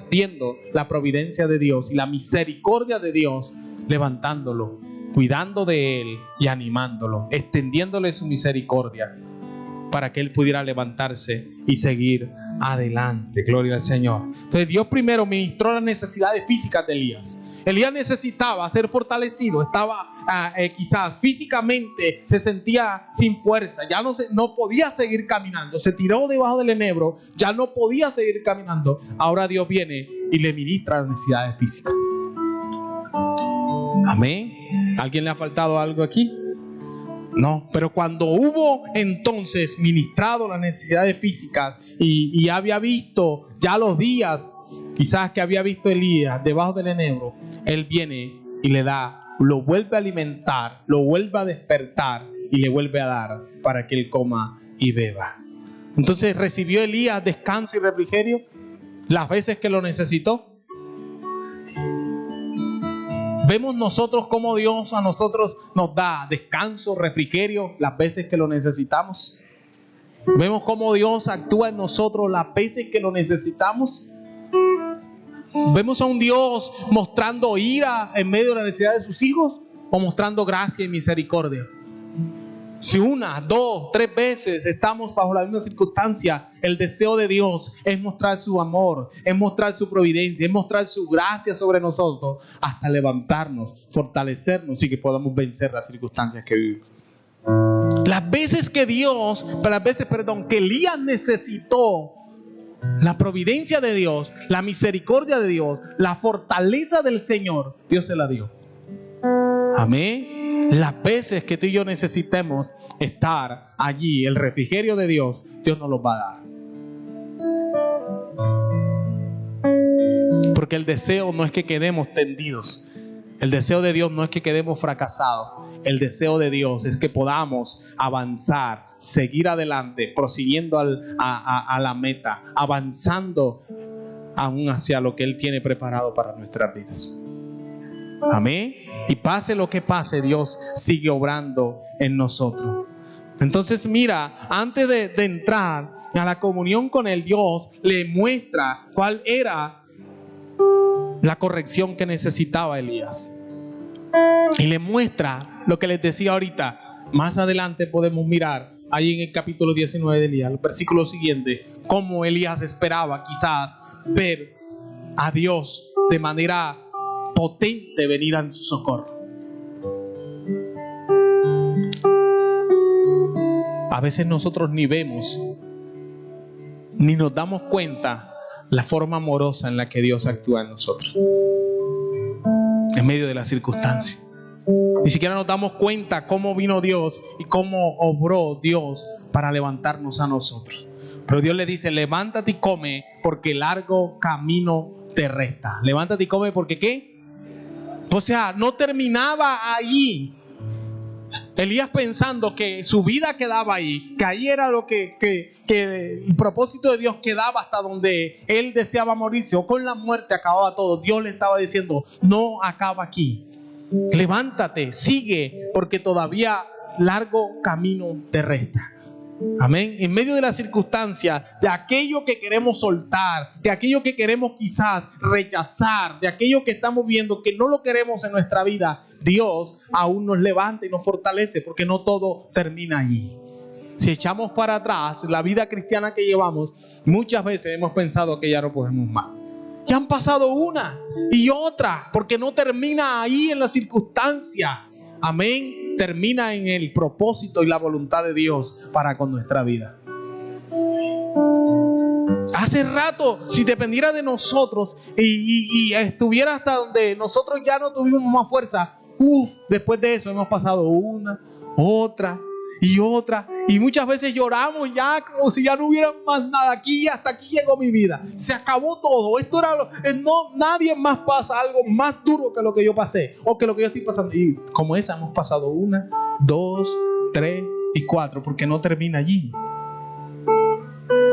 A: viendo la providencia de Dios y la misericordia de Dios, levantándolo, cuidando de él y animándolo, extendiéndole su misericordia para que él pudiera levantarse y seguir adelante. Gloria al Señor. Entonces Dios primero ministró las necesidades físicas de Elías. Elías necesitaba ser fortalecido, estaba quizás físicamente se sentía sin fuerza, ya no podía seguir caminando, se tiró debajo del enebro, ya no podía seguir caminando. Ahora Dios viene y le ministra las necesidades físicas. Amén. ¿A alguien le ha faltado algo aquí? No, pero cuando hubo entonces ministrado las necesidades físicas y había visto ya los días quizás que había visto Elías debajo del enebro, él viene y le da, lo vuelve a alimentar, lo vuelve a despertar y le vuelve a dar para que él coma y beba. Entonces recibió Elías descanso y refrigerio las veces que lo necesitó. Vemos nosotros cómo Dios a nosotros nos da descanso, refrigerio las veces que lo necesitamos. Vemos cómo Dios actúa en nosotros las veces que lo necesitamos. Vemos a un Dios mostrando ira en medio de la necesidad de sus hijos o mostrando gracia y misericordia. Si una, dos, tres veces estamos bajo la misma circunstancia, el deseo de Dios es mostrar su amor, es mostrar su providencia, es mostrar su gracia sobre nosotros hasta levantarnos, fortalecernos y que podamos vencer las circunstancias que vivimos. Las veces que que Elías necesitó la providencia de Dios, la misericordia de Dios, la fortaleza del Señor, Dios se la dio. Amén. Las veces que tú y yo necesitemos estar allí, el refrigerio de Dios, Dios nos lo va a dar. Porque el deseo no es que quedemos tendidos. El deseo de Dios no es que quedemos fracasados. El deseo de Dios es que podamos avanzar, seguir adelante, prosiguiendo a la meta, avanzando aún hacia lo que Él tiene preparado para nuestras vidas. Amén. Y pase lo que pase, Dios sigue obrando en nosotros. Entonces mira, antes de entrar a la comunión con el Dios, le muestra cuál era la corrección que necesitaba Elías. Y le muestra lo que les decía ahorita. Más adelante podemos mirar ahí en el capítulo 19 de Elías, el versículo siguiente, cómo Elías esperaba quizás ver a Dios de manera potente venir en su socorro. A veces nosotros ni vemos ni nos damos cuenta la forma amorosa en la que Dios actúa en nosotros en medio de la circunstancia. Ni siquiera nos damos cuenta cómo vino Dios y cómo obró Dios para levantarnos a nosotros. Pero Dios le dice: levántate y come, porque largo camino te resta. Levántate y come, porque ¿qué? O sea, no terminaba allí. Elías pensando que su vida quedaba ahí, que ahí era lo que el propósito de Dios quedaba hasta donde él deseaba morirse, o con la muerte acababa todo. Dios le estaba diciendo: no acaba aquí. Levántate, sigue, porque todavía largo camino te resta. Amén. En medio de las circunstancias, de aquello que queremos soltar, de aquello que queremos quizás rechazar, de aquello que estamos viendo que no lo queremos en nuestra vida, Dios aún nos levanta y nos fortalece, porque no todo termina allí. Si echamos para atrás la vida cristiana que llevamos, muchas veces hemos pensado que ya no podemos más. Ya han pasado una y otra, porque no termina ahí en la circunstancia. Amén. Termina en el propósito y la voluntad de Dios para con nuestra vida. Hace rato, si dependiera de nosotros y estuviera hasta donde nosotros ya no tuvimos más fuerza, después de eso hemos pasado una, otra y otra, y muchas veces lloramos ya como si ya no hubiera más nada. Aquí, hasta aquí llegó mi vida, se acabó todo. Esto era nadie más pasa algo más duro que lo que yo pasé o que lo que yo estoy pasando. Y como esa hemos pasado una, dos, tres y cuatro, porque no termina allí.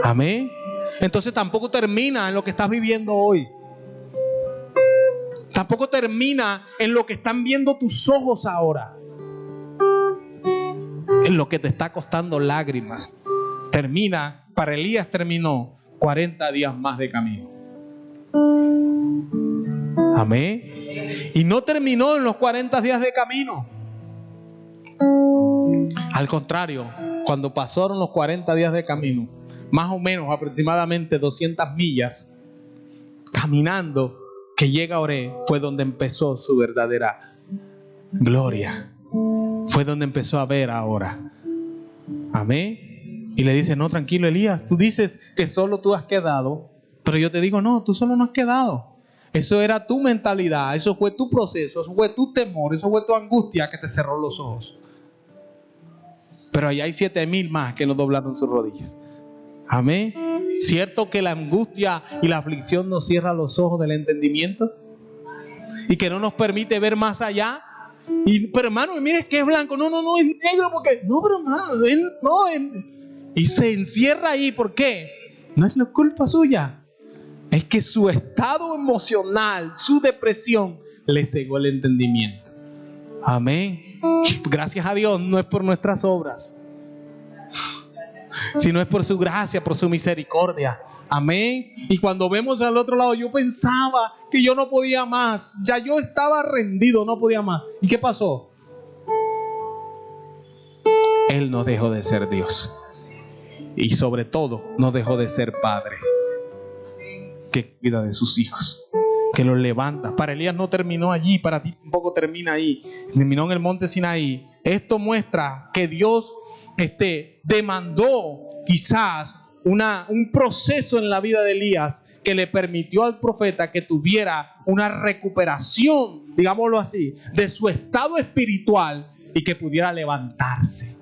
A: Amén. Entonces tampoco termina en lo que estás viviendo hoy. Tampoco termina en lo que están viendo tus ojos ahora, en lo que te está costando lágrimas. Para Elías terminó 40 días más de camino. Amén. Y no terminó en los 40 días de camino. Al contrario, cuando pasaron los 40 días de camino, más o menos aproximadamente 200 millas, caminando, que llega a Oreb, fue donde empezó su verdadera gloria. Fue donde empezó a ver ahora. Amén. Y le dice: no, tranquilo, Elías, tú dices que solo tú has quedado, pero yo te digo: no, tú solo no has quedado. Eso era tu mentalidad, eso fue tu proceso, eso fue tu temor, eso fue tu angustia que te cerró los ojos. Pero allá hay 7,000 más que no doblaron sus rodillas. Amén. ¿Cierto que la angustia y la aflicción nos cierra los ojos del entendimiento? Y que no nos permite ver más allá. Pero hermano, mire que es blanco. No, es negro porque... No, pero hermano, y se encierra ahí. ¿Por qué? No es la culpa suya. Es que su estado emocional, su depresión, le cegó el entendimiento. Amén. Gracias a Dios, no es por nuestras obras, sino es por su gracia, por su misericordia. Amén. Y cuando vemos al otro lado, yo pensaba que yo no podía más. Ya yo estaba rendido, no podía más. ¿Y qué pasó? Él no dejó de ser Dios. Y sobre todo, no dejó de ser Padre, que cuida de sus hijos, que los levanta. Para Elías no terminó allí, para ti tampoco termina ahí. Terminó en el monte Sinaí. Esto muestra que Dios demandó quizás un proceso en la vida de Elías que le permitió al profeta que tuviera una recuperación, digámoslo así, de su estado espiritual, y que pudiera levantarse.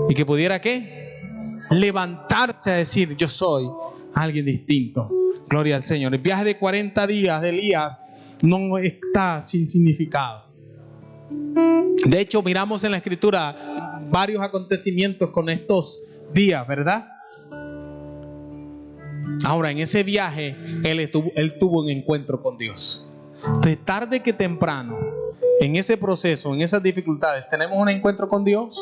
A: ¿Y que pudiera qué? Levantarse a decir: yo soy alguien distinto. Gloria al Señor. El viaje de 40 días de Elías no está sin significado. De hecho, miramos en la Escritura varios acontecimientos con estos días, ¿verdad? Ahora, en ese viaje, él tuvo un encuentro con Dios. Entonces, tarde que temprano, en ese proceso, en esas dificultades, tenemos un encuentro con Dios.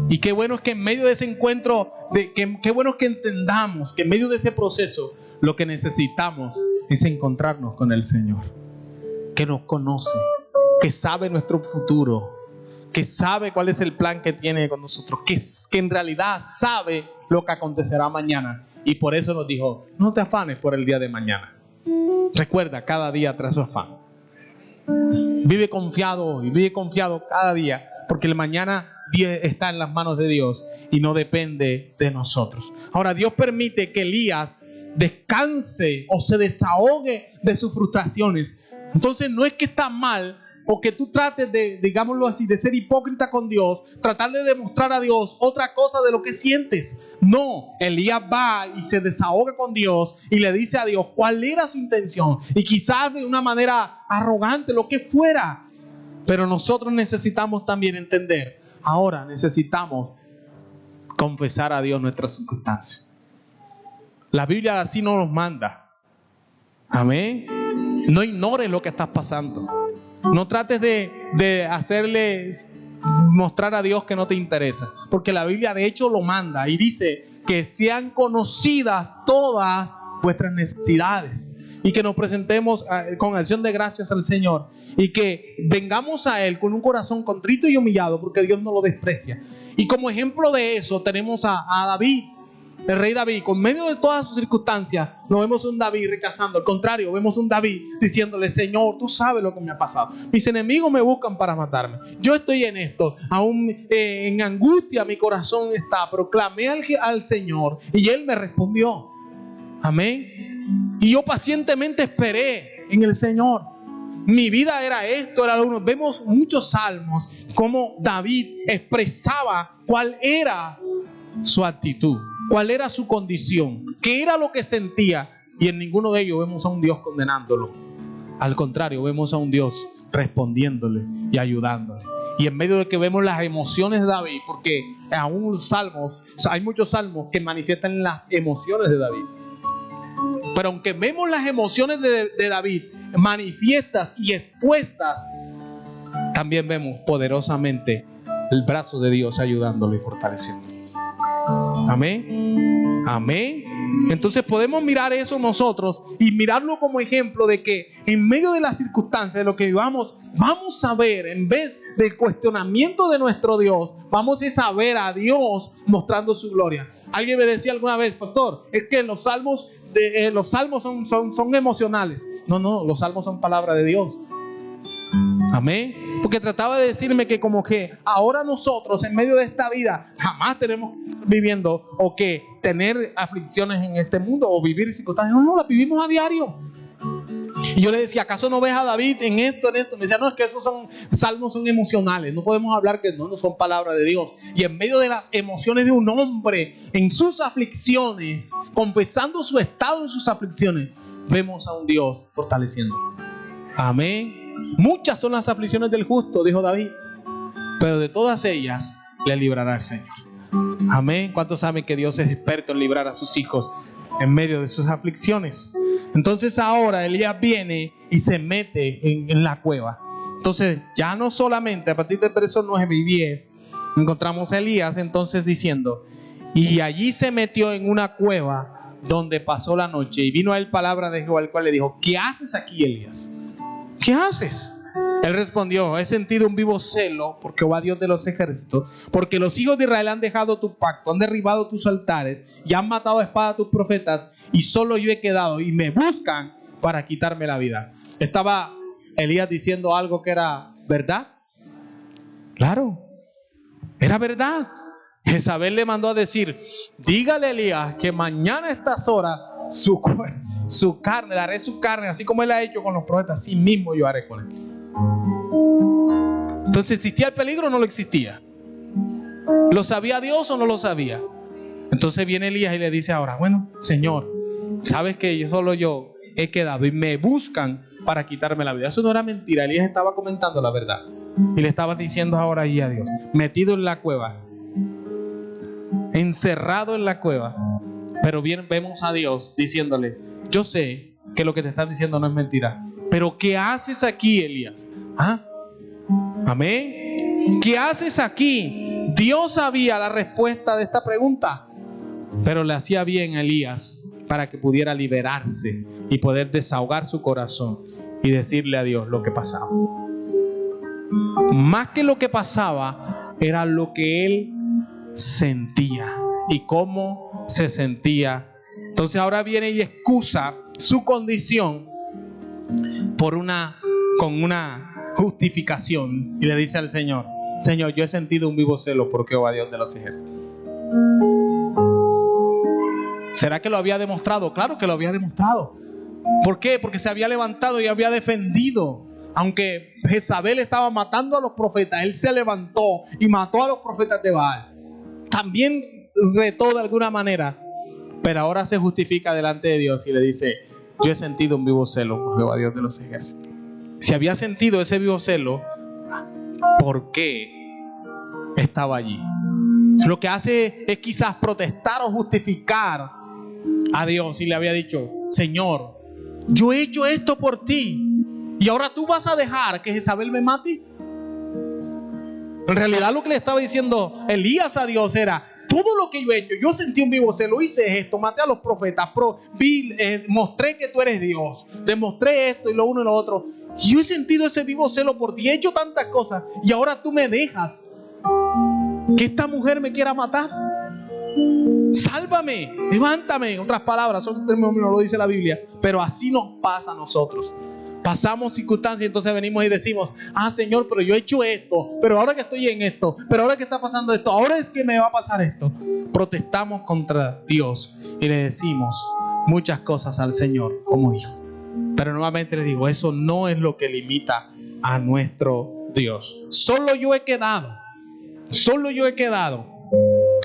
A: Y qué bueno es que en medio de ese encuentro, qué bueno es que entendamos que en medio de ese proceso, lo que necesitamos es encontrarnos con el Señor, que nos conoce, que sabe nuestro futuro, que sabe cuál es el plan que tiene con nosotros, que en realidad sabe lo que acontecerá mañana. Y por eso nos dijo: no te afanes por el día de mañana. Recuerda, cada día trae su afán. Vive confiado hoy, vive confiado cada día, porque el mañana está en las manos de Dios y no depende de nosotros. Ahora, Dios permite que Elías descanse o se desahogue de sus frustraciones. Entonces no es que está mal, o que tú trates de, digámoslo así, de ser hipócrita con Dios, tratar de demostrar a Dios otra cosa de lo que sientes. No, Elías va y se desahoga con Dios y le dice a Dios cuál era su intención, y quizás de una manera arrogante, lo que fuera. Pero nosotros necesitamos también entender, ahora necesitamos confesar a Dios nuestras circunstancias. La Biblia así no nos manda. Amén. No ignores lo que estás pasando. No trates de mostrar a Dios que no te interesa, porque la Biblia de hecho lo manda y dice que sean conocidas todas vuestras necesidades, y que nos presentemos con acción de gracias al Señor, y que vengamos a Él con un corazón contrito y humillado, porque Dios no lo desprecia. Y como ejemplo de eso tenemos a David, el rey David. Con medio de todas sus circunstancias, no vemos un David rechazando. Al contrario, vemos un David diciéndole: Señor, tú sabes lo que me ha pasado. Mis enemigos me buscan para matarme. Yo estoy en esto, aún en angustia mi corazón está, pero clamé al Señor y Él me respondió. Amén. Y yo pacientemente esperé en el Señor. Mi vida era esto, era lo uno. Vemos muchos salmos como David expresaba cuál era su actitud, cuál era su condición, qué era lo que sentía, y en ninguno de ellos vemos a un Dios condenándolo. Al contrario, vemos a un Dios respondiéndole y ayudándole. Y en medio de que vemos las emociones de David, porque aún hay muchos salmos que manifiestan las emociones de David, pero aunque vemos las emociones de David, manifiestas y expuestas, también vemos poderosamente el brazo de Dios ayudándolo y fortaleciéndolo. Amén. Amén. Entonces podemos mirar eso nosotros y mirarlo como ejemplo de que en medio de las circunstancias de lo que vivamos, vamos a ver, en vez del cuestionamiento de nuestro Dios, vamos a ver a Dios mostrando su gloria. Alguien me decía alguna vez, pastor, es que los salmos son emocionales. No, los salmos son palabra de Dios. Amén. Porque trataba de decirme que como que ahora nosotros en medio de esta vida jamás tenemos viviendo o que tener aflicciones en este mundo o vivir circunstancias. No, las vivimos a diario. Y yo le decía, ¿acaso no ves a David en esto? Me decía, no, es que esos salmos son emocionales. No podemos hablar que no son palabra de Dios. Y en medio de las emociones de un hombre en sus aflicciones, confesando su estado en sus aflicciones, vemos a un Dios fortaleciendo. Amén. Muchas son las aflicciones del justo, dijo David, pero de todas ellas le librará el Señor. Amén. ¿Cuántos saben que Dios es experto en librar a sus hijos en medio de sus aflicciones? Entonces ahora Elías viene y se mete en la cueva. Entonces ya no solamente a partir del verso 9 y 10 encontramos a Elías entonces diciendo, y allí se metió en una cueva donde pasó la noche, y vino a él palabra de Jehová, el cual le dijo, ¿qué haces aquí, Elías? ¿Qué haces? Él respondió, he sentido un vivo celo por Jehová Dios de los ejércitos, porque los hijos de Israel han dejado tu pacto, han derribado tus altares y han matado a espada a tus profetas, y solo yo he quedado y me buscan para quitarme la vida. ¿Estaba Elías diciendo algo que era verdad? Claro, era verdad. Jezabel le mandó a decir, dígale a Elías que mañana a estas horas su carne, le haré su carne, así como él ha hecho con los profetas, así mismo yo haré con él. Entonces, ¿existía el peligro o no lo existía? ¿Lo sabía Dios o no lo sabía? Entonces viene Elías y le dice ahora, bueno, Señor, sabes que solo yo he quedado y me buscan para quitarme la vida. Eso no era mentira, Elías estaba comentando la verdad. Y le estaba diciendo ahora ahí a Dios, metido en la cueva, encerrado en la cueva. Pero bien vemos a Dios diciéndole, yo sé que lo que te están diciendo no es mentira, pero ¿qué haces aquí, Elías? ¿Ah? Amén. ¿Qué haces aquí? Dios sabía la respuesta de esta pregunta, pero le hacía bien a Elías para que pudiera liberarse y poder desahogar su corazón y decirle a Dios lo que pasaba. Más que lo que pasaba, era lo que él sentía y cómo se sentía. Entonces ahora viene y excusa su condición con una justificación y le dice al Señor, Señor, yo he sentido un vivo celo por Jehová Dios de los ejércitos. ¿Será que lo había demostrado? Claro que lo había demostrado. ¿Por qué? Porque se había levantado y había defendido. Aunque Jezabel estaba matando a los profetas, él se levantó y mató a los profetas de Baal. También retó de alguna manera, pero ahora se justifica delante de Dios y le dice, yo he sentido un vivo celo por Jehová Dios de los ejércitos. Si había sentido ese vivo celo, ¿por qué estaba allí? Lo que hace es quizás protestar o justificar a Dios y le había dicho, Señor, yo he hecho esto por ti y ahora tú vas a dejar que Jezabel me mate. En realidad lo que le estaba diciendo Elías a Dios era, todo lo que yo he hecho, yo sentí un vivo celo, hice esto, maté a los profetas, mostré que tú eres Dios, demostré esto y lo uno y lo otro. Yo he sentido ese vivo celo por ti, he hecho tantas cosas y ahora tú me dejas que esta mujer me quiera matar. Sálvame, levántame. En otras palabras, son términos, no lo dice la Biblia, pero así nos pasa a nosotros. Pasamos circunstancias y entonces venimos y decimos, Señor, pero yo he hecho esto, pero ahora que estoy en esto, pero ahora que está pasando esto, ahora es que me va a pasar esto. Protestamos contra Dios y le decimos muchas cosas al Señor como hijo. Pero nuevamente les digo, eso no es lo que limita a nuestro Dios. Solo yo he quedado.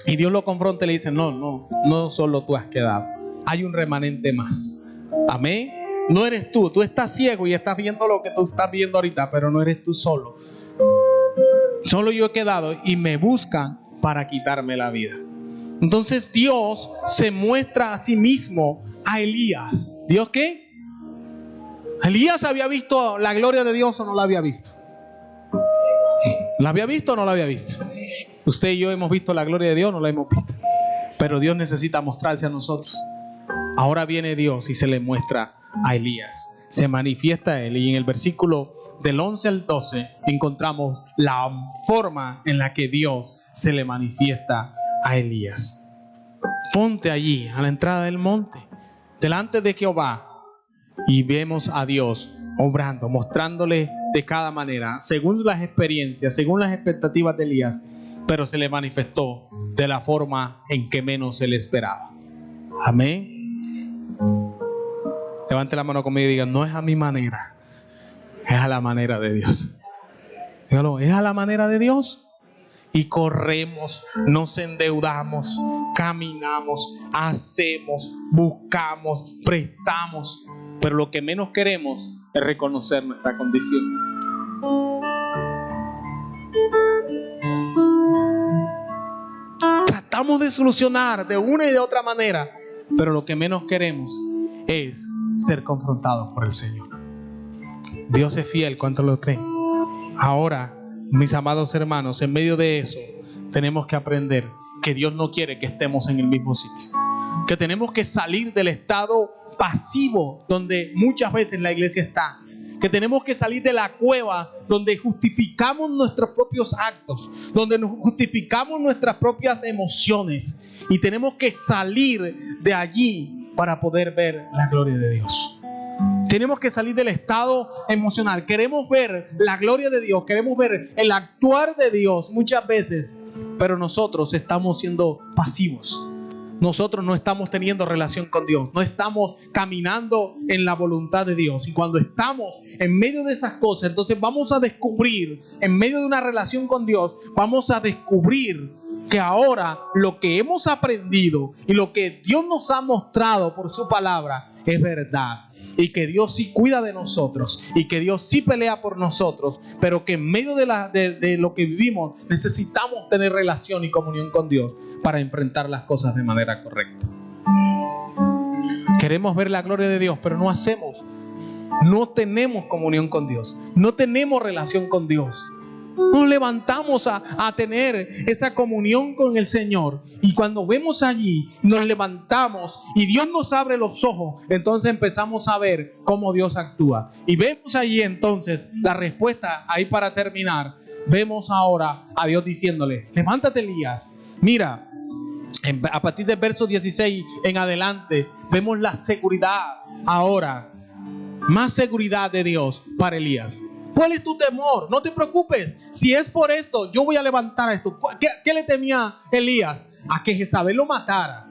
A: Y Dios lo confronta y le dice, no solo tú has quedado, hay un remanente más. Amén. No eres tú estás ciego y estás viendo lo que tú estás viendo ahorita, pero no eres tú solo. Solo yo he quedado y me buscan para quitarme la vida. Entonces Dios se muestra a sí mismo a Elías. ¿Dios qué? ¿Elías había visto la gloria de Dios o no la había visto? ¿La había visto o no la había visto? Usted y yo hemos visto la gloria de Dios, no la hemos visto. Pero Dios necesita mostrarse a nosotros. Ahora viene Dios y se le muestra a Elías. Se manifiesta a él. Y en el versículo del 11 al 12 encontramos la forma en la que Dios se le manifiesta a Elías. Ponte allí a la entrada del monte, delante de Jehová, y vemos a Dios obrando, mostrándole de cada manera, según las experiencias, según las expectativas de Elías, pero se le manifestó de la forma en que menos se le esperaba. Amén. Levante la mano conmigo y diga: no es a mi manera, es a la manera de Dios. Dígalo, es a la manera de Dios. Y corremos, nos endeudamos, caminamos, hacemos, buscamos, prestamos, pero lo que menos queremos es reconocer nuestra condición. Tratamos de solucionar de una y de otra manera, pero lo que menos queremos es ser confrontados por el Señor. Dios es fiel, ¿cuántos lo creen? Ahora, mis amados hermanos, en medio de eso tenemos que aprender que Dios no quiere que estemos en el mismo sitio, que tenemos que salir del estado pasivo donde muchas veces la iglesia está, que tenemos que salir de la cueva donde justificamos nuestros propios actos, donde nos justificamos nuestras propias emociones, y tenemos que salir de allí para poder ver la gloria de Dios. Tenemos que salir del estado emocional. Queremos ver la gloria de Dios, queremos ver el actuar de Dios muchas veces, pero nosotros estamos siendo pasivos. Nosotros no estamos teniendo relación con Dios, no estamos caminando en la voluntad de Dios. Y cuando estamos en medio de esas cosas, entonces vamos a descubrir, en medio de una relación con Dios, vamos a descubrir que ahora lo que hemos aprendido y lo que Dios nos ha mostrado por su palabra es verdad. Y que Dios sí cuida de nosotros, y que Dios sí pelea por nosotros, pero que en medio de lo que vivimos necesitamos tener relación y comunión con Dios para enfrentar las cosas de manera correcta. Queremos ver la gloria de Dios, pero no hacemos. No tenemos comunión con Dios, no tenemos relación con Dios. Nos levantamos a tener esa comunión con el Señor, y cuando vemos allí, nos levantamos y Dios nos abre los ojos, entonces empezamos a ver cómo Dios actúa. Y vemos allí entonces la respuesta. Ahí, para terminar, vemos ahora a Dios diciéndole: levántate, Elías. Mira, a partir del verso 16 en adelante, vemos la seguridad ahora, más seguridad de Dios para Elías. ¿Cuál es tu temor? No te preocupes. Si es por esto, yo voy a levantar esto. ¿Qué le temía Elías? A que Jezabel lo matara.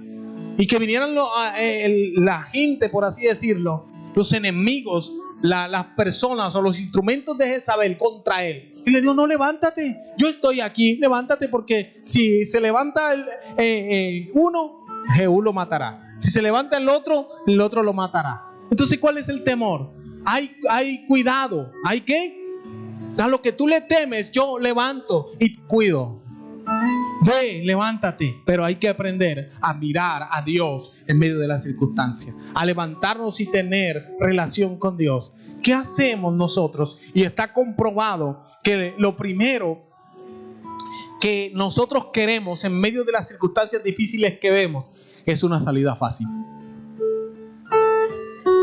A: Y que vinieran la gente, por así decirlo, los enemigos, las personas o los instrumentos de Jezabel contra él. Y le dijo: no, levántate. Yo estoy aquí. Levántate, porque si se levanta uno, Jehú lo matará. Si se levanta el otro lo matará. Entonces, ¿cuál es el temor? Hay cuidado. ¿Hay qué? A lo que tú le temes, yo levanto y cuido. Ve, levántate. Pero hay que aprender a mirar a Dios en medio de las circunstancias, a levantarnos y tener relación con Dios. ¿Qué hacemos nosotros? Y está comprobado que lo primero que nosotros queremos en medio de las circunstancias difíciles que vemos es una salida fácil.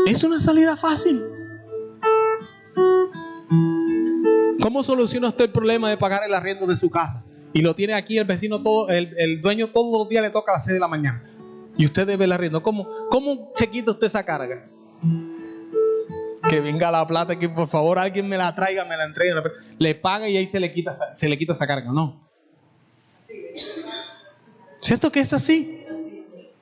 A: Es una salida fácil. ¿Cómo soluciona usted el problema de pagar el arriendo de su casa? Y lo tiene aquí el vecino, el dueño todos los días le toca a las 6 de la mañana. Y usted debe el arriendo. ¿Cómo se quita usted esa carga? Que venga la plata, que por favor alguien me la traiga, me la entregue. Le paga y ahí se le quita esa carga. No. ¿Cierto que es así?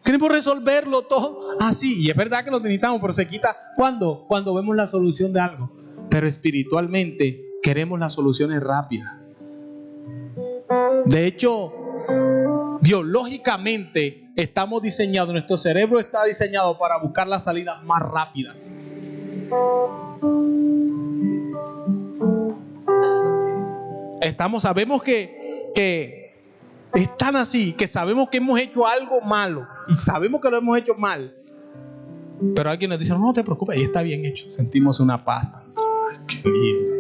A: Queremos resolverlo todo así. Y es verdad que lo necesitamos, pero se quita ¿cuándo? Cuando vemos la solución de algo. Pero espiritualmente queremos las soluciones rápidas. De hecho, biológicamente estamos diseñados, nuestro cerebro está diseñado para buscar las salidas más rápidas. Sabemos que es tan así, que sabemos que hemos hecho algo malo y sabemos que lo hemos hecho mal, Pero alguien nos dice, no te preocupes, ahí está bien hecho. Sentimos una paz. Ay, qué lindo.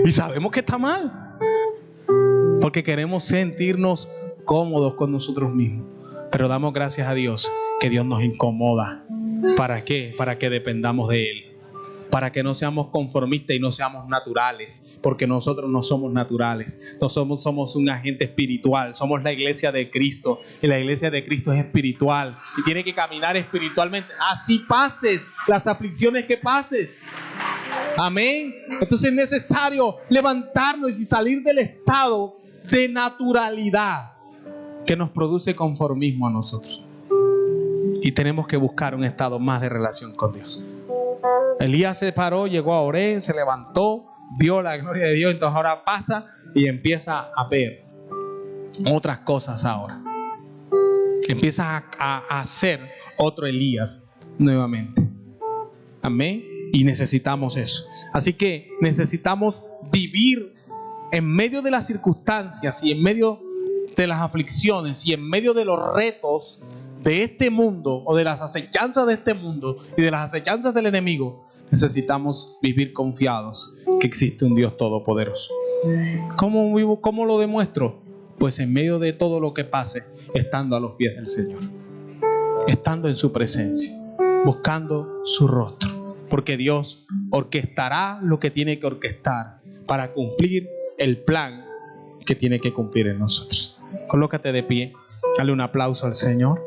A: Y sabemos que está mal, porque queremos sentirnos cómodos con nosotros mismos. Pero damos gracias a Dios que Dios nos incomoda. ¿Para qué? Para que dependamos de Él. Para que no seamos conformistas y no seamos naturales, porque nosotros no somos naturales. Nosotros somos un agente espiritual, somos la iglesia de Cristo, y la iglesia de Cristo es espiritual y tiene que caminar espiritualmente. Así pases las aflicciones que pases. Amén. Entonces es necesario levantarnos y salir del estado de naturalidad que nos produce conformismo a nosotros. Y tenemos que buscar un estado más de relación con Dios. Elías se paró, llegó a Oreb, se levantó, vio la gloria de Dios. Entonces ahora pasa y empieza a ver otras cosas ahora. Empieza a hacer otro Elías nuevamente. Amén. Y necesitamos eso. Así que necesitamos vivir en medio de las circunstancias y en medio de las aflicciones y en medio de los retos de este mundo o de las acechanzas de este mundo y de las acechanzas del enemigo. Necesitamos vivir confiados que existe un Dios todopoderoso. ¿Cómo vivo? ¿Cómo lo demuestro? Pues en medio de todo lo que pase, estando a los pies del Señor, estando en su presencia, buscando su rostro, porque Dios orquestará lo que tiene que orquestar para cumplir el plan que tiene que cumplir en nosotros. Colócate de pie, dale un aplauso al Señor.